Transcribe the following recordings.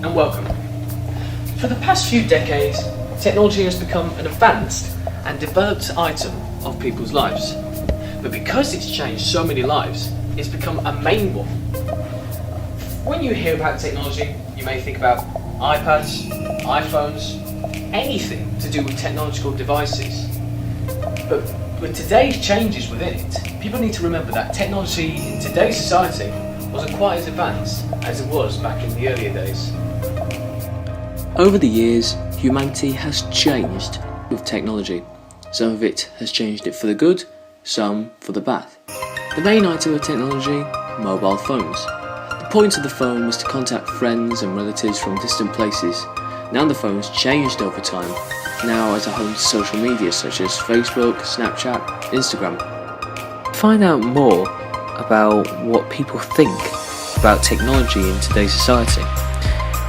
and welcome. For the past few decades, technology has become an advanced and developed item of people's lives. But because it's changed so many lives, it's become a main one. When you hear about technology, you may think about iPads, iPhones, anything to do with technological devices. But with today's changes within it, people need to remember that technology in today's society wasn't quite as advanced as it was back in the earlier days. Over the years, humanity has changed with technology. Some of it has changed it for the good, some for the bad. The main item of technology, mobile phones. The point of the phone was to contact friends and relatives from distant places. Now the phone's changed over time, now as a home to social media such as Facebook, Snapchat, Instagram. To find out more about what people think about technology in today's society,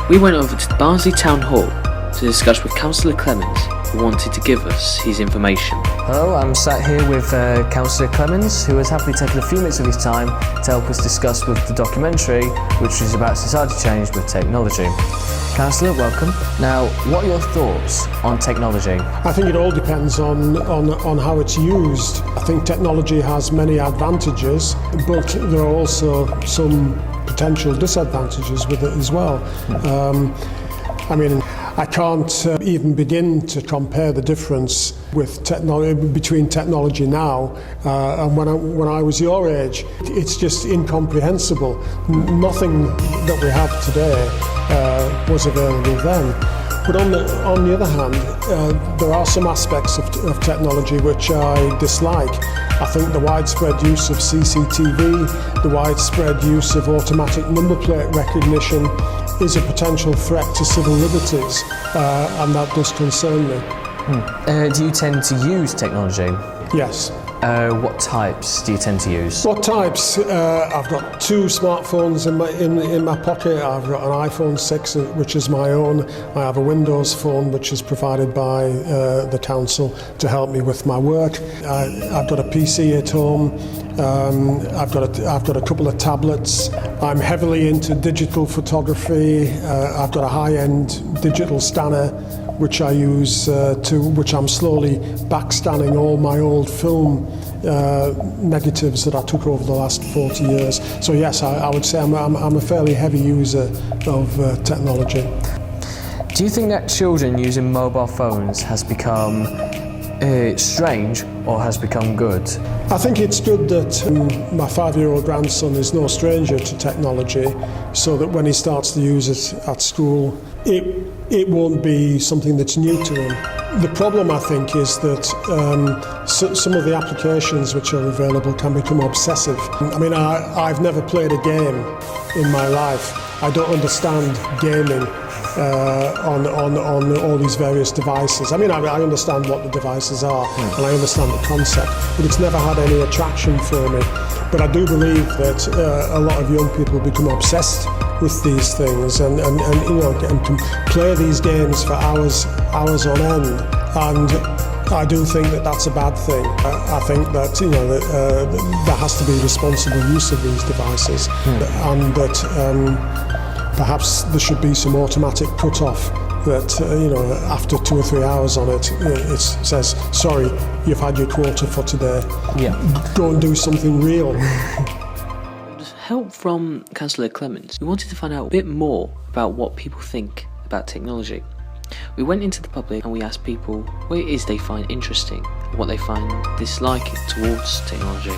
we went over to Barnsley Town Hall to discuss with Councillor Clemens, who wanted to give us his information. Hello, I'm sat here with Councillor Clemens, who has happily taken a few minutes of his time to help us discuss with the documentary, which is about society change with technology. Councillor, welcome. Now, what are your thoughts on technology? I think it all depends on how it's used. I think technology has many advantages, but there are also some potential disadvantages with it as well. I can't even begin to compare the difference with between technology now and when I was your age. It's just incomprehensible. Nothing that we have today was available then. But on the other hand, there are some aspects of technology which I dislike. I think the widespread use of CCTV, the widespread use of automatic number plate recognition is a potential threat to civil liberties, and that does concern me. Do you tend to use technology? Yes. What types do you tend to use? What types? I've got two smartphones in my pocket. I've got an iPhone 6, which is my own. I have a Windows phone, which is provided by the council to help me with my work. I've got a PC at home. I've got a couple of tablets. I'm heavily into digital photography. I've got a high-end digital scanner, which I use which I'm slowly backscanning all my old film negatives that I took over the last 40 years. So yes, I would say I'm a fairly heavy user of technology. Do you think that children using mobile phones has become strange or has become good? I think it's good that my 5-year-old grandson is no stranger to technology, so that when he starts to use it at school, it won't be something that's new to him. The problem, I think, is that some of the applications which are available can become obsessive. I've never played a game in my life. I don't understand gaming on all these various devices. I understand what the devices are, and I understand the concept, but it's never had any attraction for me. But I do believe that a lot of young people become obsessed with these things and can play these games for hours on end. And I do think that that's a bad thing. I think that there has to be responsible use of these devices, and that perhaps there should be some automatic cut-off that after 2 or 3 hours on it, it says, sorry, you've had your quota for today. Yeah. Go and do something real. With help from Councillor Clemens, we wanted to find out a bit more about what people think about technology. We went into the public and we asked people what it is they find interesting and what they find disliking towards technology.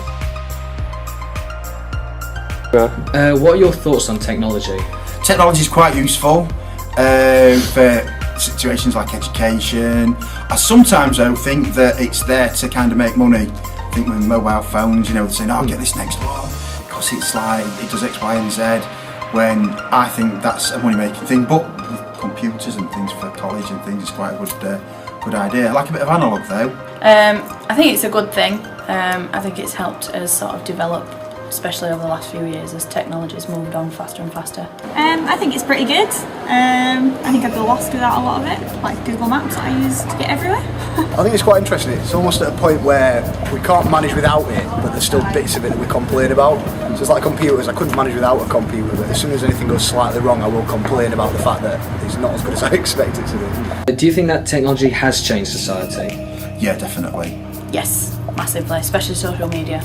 What are your thoughts on technology? Technology is quite useful for situations like education. I sometimes though think that it's there to kind of make money. I think with mobile phones, they're saying, "Oh, I'll get this next one because it's like it does X, Y, and Z." When I think that's a money-making thing, but with computers and things for college and things, it's quite a good idea. I like a bit of analogue though. I think it's a good thing. I think it's helped us sort of develop, especially over the last few years as technology's moved on faster and faster. I think it's pretty good. I think I'd be lost without a lot of it, like Google Maps that I use to get everywhere. I think it's quite interesting. It's almost at a point where we can't manage without it, but there's still bits of it that we complain about. So it's like computers. I couldn't manage without a computer, but as soon as anything goes slightly wrong, I will complain about the fact that it's not as good as I expect it to be. Do you think that technology has changed society? Yeah, definitely. Yes, massively, especially social media.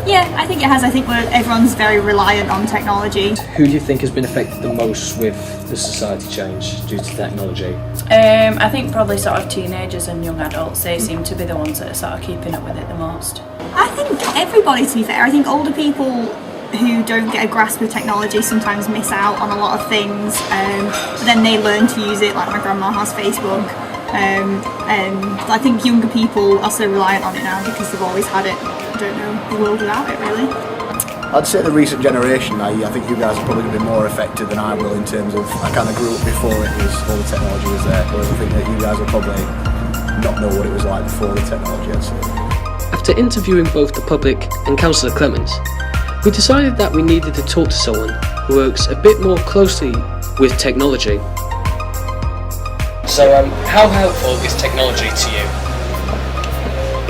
Yeah, I think it has. I think everyone's very reliant on technology. Who do you think has been affected the most with the society change due to technology? I think probably sort of teenagers and young adults, they seem to be the ones that are sort of keeping up with it the most. I think everybody, to be fair. I think older people who don't get a grasp of technology sometimes miss out on a lot of things, but then they learn to use it, like my grandma has Facebook. And I think younger people are so reliant on it now because they've always had it. I don't know the world without it, really. I'd say the recent generation, I think you guys are probably going to be more affected than I will in terms of, I kind of grew up before all the technology was there, whereas I think that you guys will probably not know what it was like before the technology, I'd say. After interviewing both the public and Councillor Clemens, we decided that we needed to talk to someone who works a bit more closely with technology. So, how helpful is technology to you?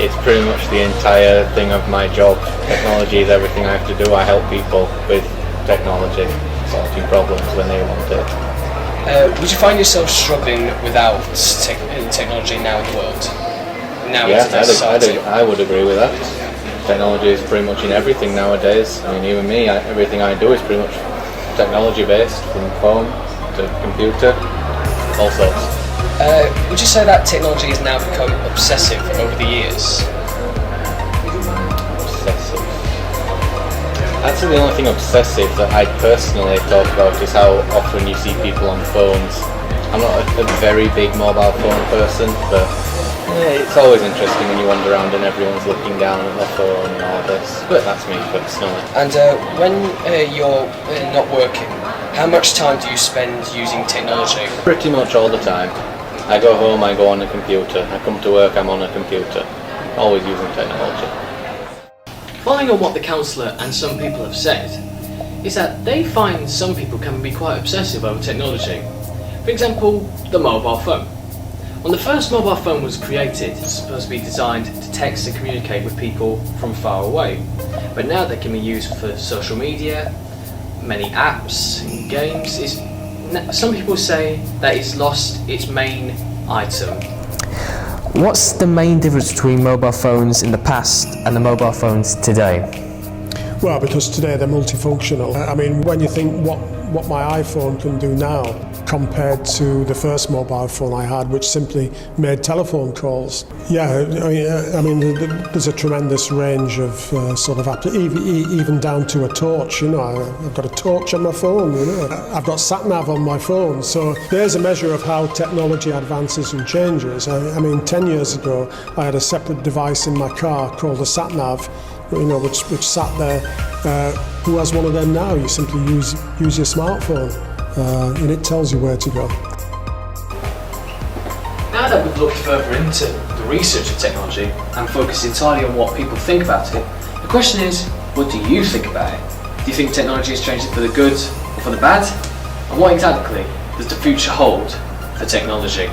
It's pretty much the entire thing of my job. Technology is everything I have to do. I help people with technology, solving problems when they want it. Would you find yourself struggling without technology now in the world? Now in today's society? I would agree with that. Technology is pretty much in everything nowadays. I mean, even me, everything I do is pretty much technology based, from phone to computer, all sorts. Would you say that technology has now become obsessive over the years? Obsessive. I'd say the only thing obsessive that I personally talk about is how often you see people on phones. I'm not a very big mobile phone person, but it's always interesting when you wander around and everyone's looking down at their phone and all this. But that's me personally. And when you're not working, how much time do you spend using technology? Pretty much all the time. I go home, I go on a computer. I come to work, I'm on a computer. Always using technology. Following on what the councillor and some people have said, is that they find some people can be quite obsessive over technology. For example, the mobile phone. When the first mobile phone was created, it's supposed to be designed to text and communicate with people from far away. But now they can be used for social media, many apps and games. Some people say that it's lost its main item. What's the main difference between mobile phones in the past and the mobile phones today? Well, because today they're multifunctional. I mean, when you think what my iPhone can do now compared to the first mobile phone I had, which simply made telephone calls. Yeah, I mean there's a tremendous range of sort of even down to a torch. You know, I've got a torch on my phone. You know, I've got sat-nav on my phone. So there's a measure of how technology advances and changes. I mean, 10 years ago, I had a separate device in my car called a sat-nav, you know, which sat there. Who has one of them now? You simply use your smartphone, and it tells you where to go. Now that we've looked further into the research of technology and focused entirely on what people think about it, the question is, what do you think about it? Do you think technology has changed it for the good or for the bad? And what exactly does the future hold for technology?